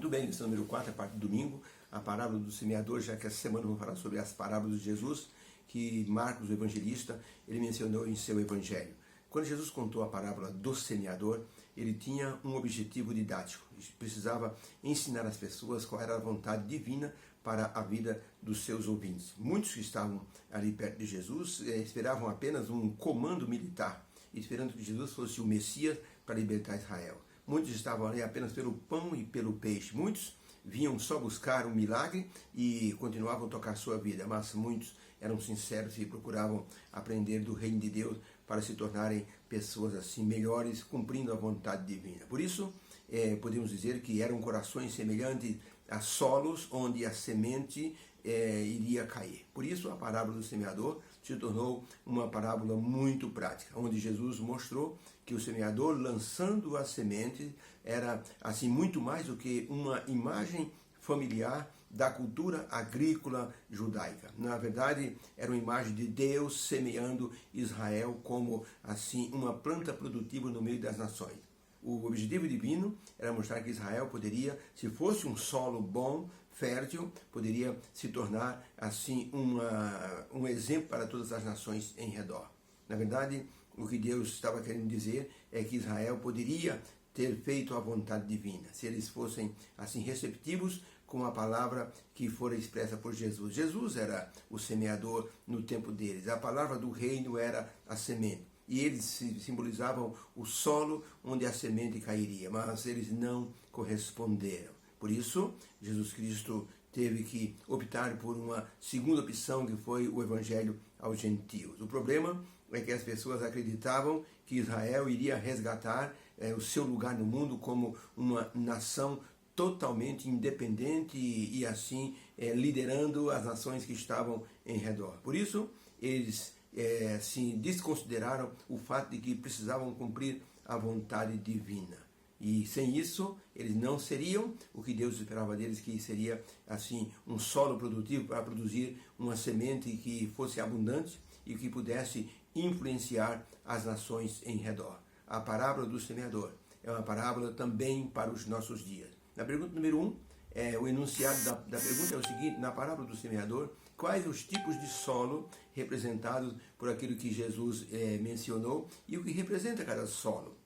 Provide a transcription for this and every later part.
Muito bem, lição número 4, a parte do domingo, a parábola do semeador, já que essa semana vamos falar sobre as parábolas de Jesus, que Marcos, o evangelista, ele mencionou em seu evangelho. Quando Jesus contou a parábola do semeador, ele tinha um objetivo didático. Ele precisava ensinar às pessoas qual era a vontade divina para a vida dos seus ouvintes. Muitos que estavam ali perto de Jesus esperavam apenas um comando militar, esperando que Jesus fosse o Messias para libertar Israel. Muitos estavam ali apenas pelo pão e pelo peixe. Muitos vinham só buscar um milagre e continuavam a tocar sua vida, mas muitos eram sinceros e procuravam aprender do reino de Deus para se tornarem pessoas assim melhores, cumprindo a vontade divina. Por isso, podemos dizer que eram corações semelhantes a solos onde a semente iria cair. Por isso, a parábola do semeador se tornou uma parábola muito prática, onde Jesus mostrou que o semeador, lançando a semente, era assim muito mais do que uma imagem familiar da cultura agrícola judaica. Na verdade, era uma imagem de Deus semeando Israel como assim uma planta produtiva no meio das nações. O objetivo divino era mostrar que Israel poderia, se fosse um solo bom, fértil, poderia se tornar assim um exemplo para todas as nações em redor. Na verdade, o que Deus estava querendo dizer é que Israel poderia ter feito a vontade divina, se eles fossem assim receptivos com a palavra que fora expressa por Jesus. Jesus era o semeador no tempo deles. A palavra do reino era a semente. E eles simbolizavam o solo onde a semente cairia, mas eles não corresponderam. Por isso, Jesus Cristo teve que optar por uma segunda opção, que foi o evangelho aos gentios. O problema é que as pessoas acreditavam que Israel iria resgatar o seu lugar no mundo como uma nação totalmente independente e assim liderando as nações que estavam em redor. Por isso, eles se desconsideraram o fato de que precisavam cumprir a vontade divina. E sem isso, eles não seriam o que Deus esperava deles, que seria assim um solo produtivo para produzir uma semente que fosse abundante e que pudesse influenciar as nações em redor. A parábola do semeador é uma parábola também para os nossos dias. Na pergunta número 1, o enunciado da pergunta é o seguinte: na parábola do semeador, quais os tipos de solo representados por aquilo que Jesus mencionou e o que representa cada solo?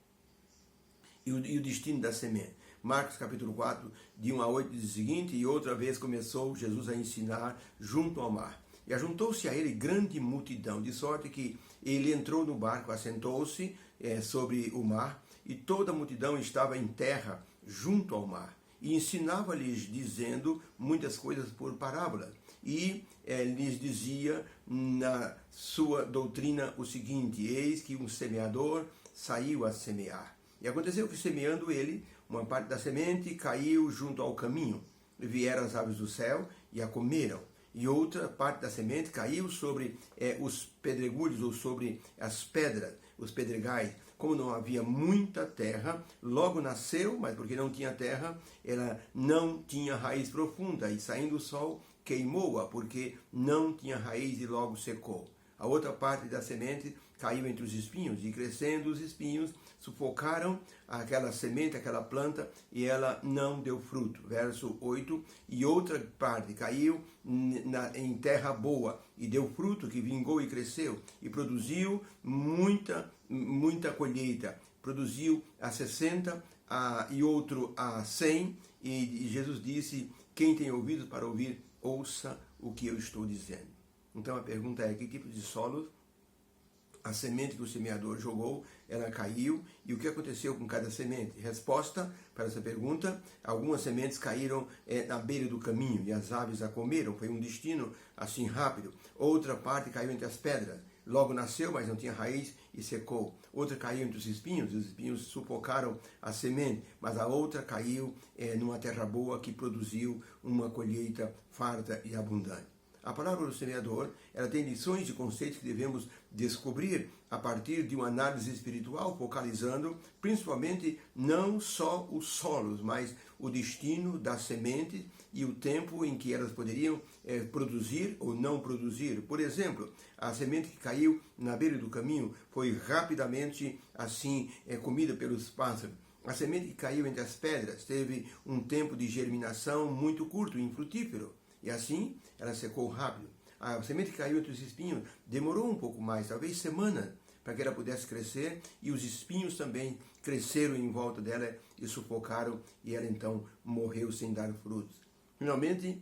E o destino da semente. Marcos capítulo 4, de 1 a 8, diz o seguinte: e outra vez começou Jesus a ensinar junto ao mar. E ajuntou-se a ele grande multidão, de sorte que ele entrou no barco, assentou-se sobre o mar, e toda a multidão estava em terra junto ao mar. E ensinava-lhes, dizendo muitas coisas por parábolas. E lhes dizia na sua doutrina o seguinte: eis que um semeador saiu a semear. E aconteceu que, semeando ele, uma parte da semente caiu junto ao caminho. E vieram as aves do céu e a comeram. E outra parte da semente caiu sobre os pedregulhos, ou sobre as pedras, os pedregais. Como não havia muita terra, logo nasceu, mas porque não tinha terra, ela não tinha raiz profunda. E saindo o sol, queimou-a, porque não tinha raiz e logo secou. A outra parte da semente caiu entre os espinhos, e crescendo os espinhos, sufocaram aquela semente, aquela planta, e ela não deu fruto. Verso 8, e outra parte caiu em terra boa, e deu fruto, que vingou e cresceu, e produziu muita colheita. Produziu a 60 e outro a 100, e Jesus disse: quem tem ouvidos para ouvir, ouça o que eu estou dizendo. Então a pergunta é: que tipo de solo a semente que o semeador jogou, ela caiu, e o que aconteceu com cada semente? Resposta para essa pergunta: algumas sementes caíram na beira do caminho e as aves a comeram, foi um destino assim rápido. Outra parte caiu entre as pedras, logo nasceu, mas não tinha raiz e secou. Outra caiu entre os espinhos sufocaram a semente, mas a outra caiu numa terra boa, que produziu uma colheita farta e abundante. A palavra do semeador, ela tem lições e conceitos que devemos descobrir a partir de uma análise espiritual, focalizando principalmente não só os solos, mas o destino das sementes e o tempo em que elas poderiam produzir ou não produzir. Por exemplo, a semente que caiu na beira do caminho foi rapidamente assim comida pelos pássaros. A semente que caiu entre as pedras teve um tempo de germinação muito curto e infrutífero, e assim ela secou rápido. A semente que caiu entre os espinhos demorou um pouco mais, talvez semanas, para que ela pudesse crescer, e os espinhos também cresceram em volta dela e sufocaram, e ela então morreu sem dar frutos. Finalmente,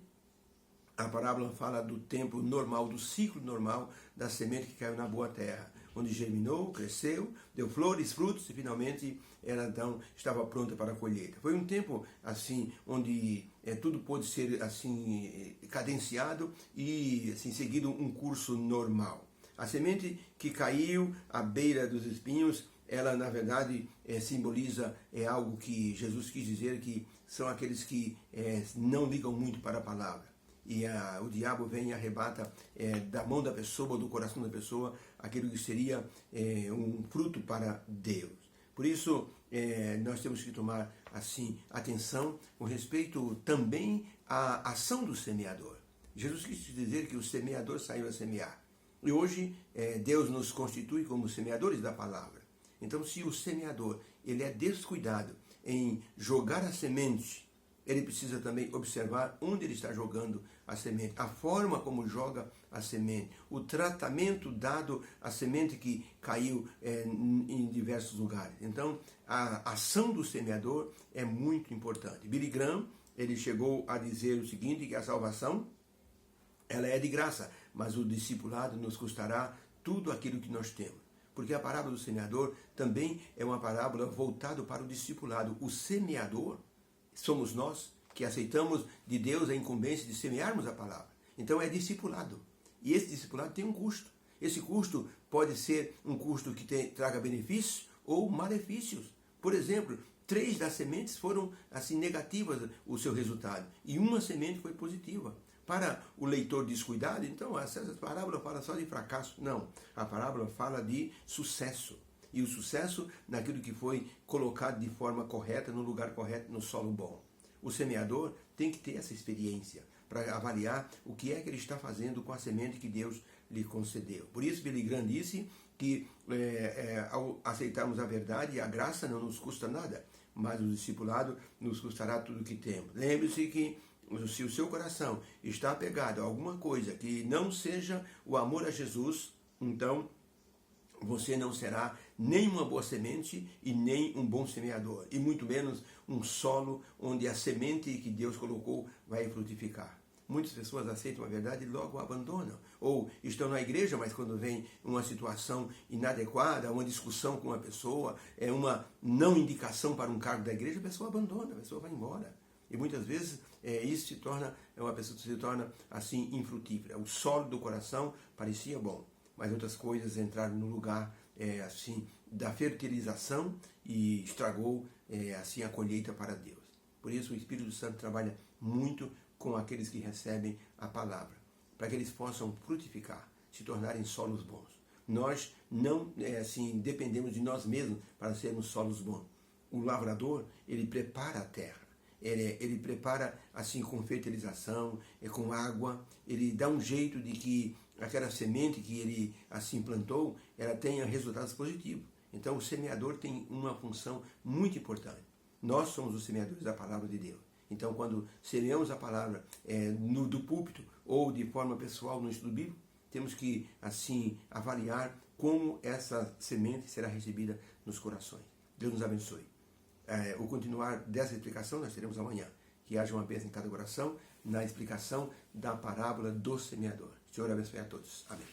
a parábola fala do tempo normal, do ciclo normal da semente que caiu na boa terra, onde germinou, cresceu, deu flores, frutos e finalmente ela então estava pronta para a colheita. Foi um tempo assim onde tudo pôde ser assim cadenciado e assim seguido um curso normal. A semente que caiu à beira dos espinhos, ela na verdade simboliza algo que Jesus quis dizer, que são aqueles que não ligam muito para a palavra. E o diabo vem e arrebata da mão da pessoa, do coração da pessoa, aquilo que seria um fruto para Deus. Por isso, nós temos que tomar assim atenção com respeito também à ação do semeador. Jesus quis dizer que o semeador saiu a semear. E hoje, Deus nos constitui como semeadores da palavra. Então, se o semeador ele é descuidado em jogar a semente, ele precisa também observar onde ele está jogando a semente, a forma como joga a semente, o tratamento dado à semente que caiu em diversos lugares. Então, a ação do semeador é muito importante. Billy Graham, ele chegou a dizer o seguinte, que a salvação, ela é de graça, mas o discipulado nos custará tudo aquilo que nós temos. Porque a parábola do semeador também é uma parábola voltada para o discipulado. O semeador somos nós que aceitamos de Deus a incumbência de semearmos a palavra. Então é discipulado. E esse discipulado tem um custo. Esse custo pode ser um custo que traga benefícios ou malefícios. Por exemplo, 3 das sementes foram assim negativas o seu resultado e uma semente foi positiva. Para o leitor descuidado, então essa parábola fala só de fracasso. Não, a parábola fala de sucesso. E o sucesso naquilo que foi colocado de forma correta, no lugar correto, no solo bom. O semeador tem que ter essa experiência para avaliar o que é que ele está fazendo com a semente que Deus lhe concedeu. Por isso, Billy Graham disse que ao aceitarmos a verdade e a graça não nos custa nada, mas o discipulado nos custará tudo o que temos. Lembre-se que se o seu coração está apegado a alguma coisa que não seja o amor a Jesus, então você não será nem uma boa semente e nem um bom semeador, e muito menos um solo onde a semente que Deus colocou vai frutificar. Muitas pessoas aceitam a verdade e logo a abandonam, ou estão na igreja, mas quando vem uma situação inadequada, uma discussão com uma pessoa, uma não indicação para um cargo da igreja, a pessoa abandona, a pessoa vai embora. E muitas vezes isso se torna, uma pessoa se torna assim infrutífera. O solo do coração parecia bom, mas outras coisas entraram no lugar assim da fertilização e estragou assim a colheita para Deus. Por isso o Espírito Santo trabalha muito com aqueles que recebem a palavra, para que eles possam frutificar, se tornarem solos bons. Nós não assim dependemos de nós mesmos para sermos solos bons. O lavrador, ele prepara a terra. Ele prepara assim com fertilização, com água, ele dá um jeito de que aquela semente que ele assim plantou, ela tenha resultados positivos. Então o semeador tem uma função muito importante. Nós somos os semeadores da palavra de Deus. Então quando semeamos a palavra do púlpito ou de forma pessoal no estudo bíblico, temos que assim avaliar como essa semente será recebida nos corações. Deus nos abençoe. O continuar dessa explicação nós teremos amanhã. Que haja uma bênção em cada coração na explicação da parábola do semeador. Senhor abençoe a todos. Amém.